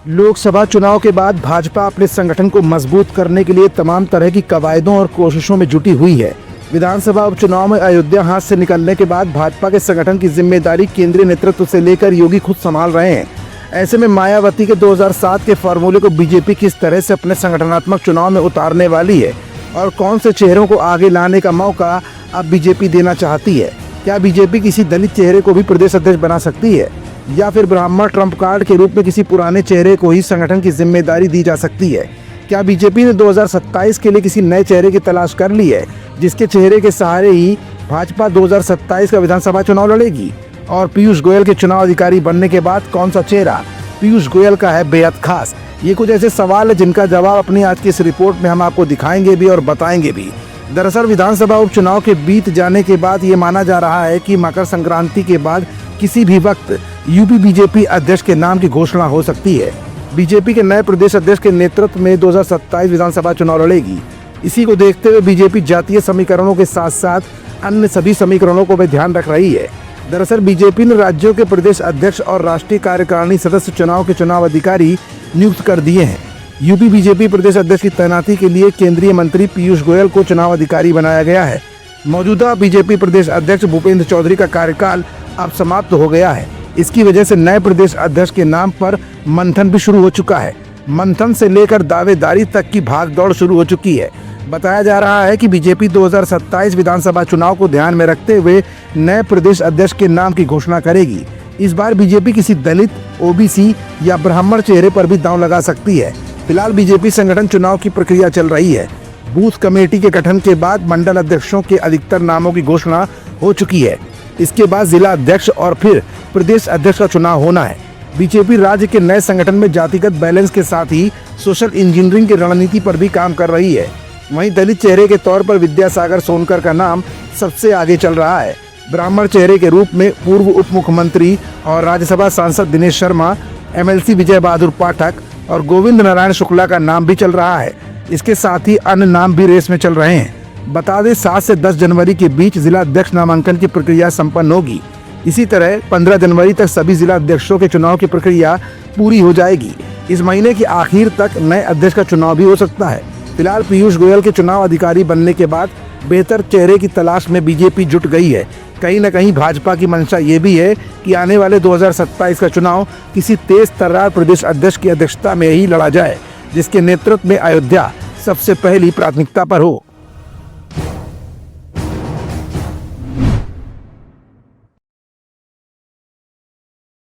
लोकसभा चुनाव के बाद भाजपा अपने संगठन को मजबूत करने के लिए तमाम तरह की कवायदों और कोशिशों में जुटी हुई है। विधानसभा उपचुनाव में अयोध्या हाथ से निकलने के बाद भाजपा के संगठन की जिम्मेदारी केंद्रीय नेतृत्व से लेकर योगी खुद संभाल रहे हैं। ऐसे में मायावती के 2007 के फॉर्मूले को बीजेपी किस तरह से अपने संगठनात्मक चुनाव में उतारने वाली है और कौन से चेहरों को आगे लाने का मौका अब बीजेपी देना चाहती है। क्या बीजेपी किसी दलित चेहरे को भी प्रदेश अध्यक्ष बना सकती है या फिर ब्राह्मण ट्रम्प कार्ड के रूप में किसी पुराने चेहरे को ही संगठन की जिम्मेदारी दी जा सकती है। क्या बीजेपी ने 2027 के लिए किसी नए चेहरे की तलाश कर ली है जिसके चेहरे के सहारे ही भाजपा 2027 का विधानसभा चुनाव लड़ेगी। और पीयूष गोयल के चुनाव अधिकारी बनने के बाद कौन सा चेहरा पीयूष गोयल का है बेहद खास। ये कुछ ऐसे सवाल है जिनका जवाब अपनी आज की इस रिपोर्ट में हम आपको दिखाएंगे भी और बताएंगे भी। दरअसल विधानसभा उपचुनाव के बीत जाने के बाद ये माना जा रहा है कि मकर संक्रांति के बाद किसी भी वक्त यूपी बीजेपी अध्यक्ष के नाम की घोषणा हो सकती है। बीजेपी के नए प्रदेश अध्यक्ष के नेतृत्व में 2027 विधानसभा चुनाव लड़ेगी। इसी को देखते हुए बीजेपी जातीय समीकरणों के साथ साथ अन्य सभी समीकरणों को भी ध्यान रख रही है। दरअसल बीजेपी ने राज्यों के प्रदेश अध्यक्ष और राष्ट्रीय कार्यकारिणी सदस्य चुनाव के चुनाव अधिकारी नियुक्त कर दिए हैं। यूपी बीजेपी प्रदेश अध्यक्ष की तैनाती के लिए केंद्रीय मंत्री पीयूष गोयल को चुनाव अधिकारी बनाया गया है। मौजूदा बीजेपी प्रदेश अध्यक्ष भूपेंद्र चौधरी का कार्यकाल अब समाप्त हो गया है। इसकी वजह से नए प्रदेश अध्यक्ष के नाम पर मंथन भी शुरू हो चुका है। मंथन से लेकर दावेदारी तक की भागदौड़ शुरू हो चुकी है। बताया जा रहा है कि बीजेपी 2027 विधानसभा चुनाव को ध्यान में रखते हुए नए प्रदेश अध्यक्ष के नाम की घोषणा करेगी। इस बार बीजेपी किसी दलित, ओबीसी या ब्राह्मण चेहरे पर भी दांव लगा सकती है। फिलहाल बीजेपी संगठन चुनाव की प्रक्रिया चल रही है। बूथ कमेटी के गठन के बाद मंडल अध्यक्षों के अधिकतर नामों की घोषणा हो चुकी है। इसके बाद जिला अध्यक्ष और फिर प्रदेश अध्यक्ष का चुनाव होना है। बीजेपी राज्य के नए संगठन में जातिगत बैलेंस के साथ ही सोशल इंजीनियरिंग की रणनीति पर भी काम कर रही है। वहीं दलित चेहरे के तौर पर विद्यासागर सोनकर का नाम सबसे आगे चल रहा है। ब्राह्मण चेहरे के रूप में पूर्व उप मुख्यमंत्री और राज्यसभा सांसद दिनेश शर्मा, एमएलसी विजय बहादुर पाठक और गोविंद नारायण शुक्ला का नाम भी चल रहा है। इसके साथ ही अन्य नाम भी रेस में चल रहे हैं। बता दें 7 से 10 जनवरी के बीच जिला अध्यक्ष नामांकन की प्रक्रिया संपन्न होगी। इसी तरह 15 जनवरी तक सभी जिला अध्यक्षों के चुनाव की प्रक्रिया पूरी हो जाएगी। इस महीने के आखिर तक नए अध्यक्ष का चुनाव भी हो सकता है। फिलहाल पीयूष गोयल के चुनाव अधिकारी बनने के बाद बेहतर चेहरे की तलाश में बीजेपी जुट गई है। कहीं न कहीं भाजपा की मंशा ये भी है कि आने वाले 2027 का चुनाव किसी तेज तर्रार प्रदेश अध्यक्ष की अध्यक्षता में ही लड़ा जाए जिसके नेतृत्व में अयोध्या सबसे पहली प्राथमिकता पर हो।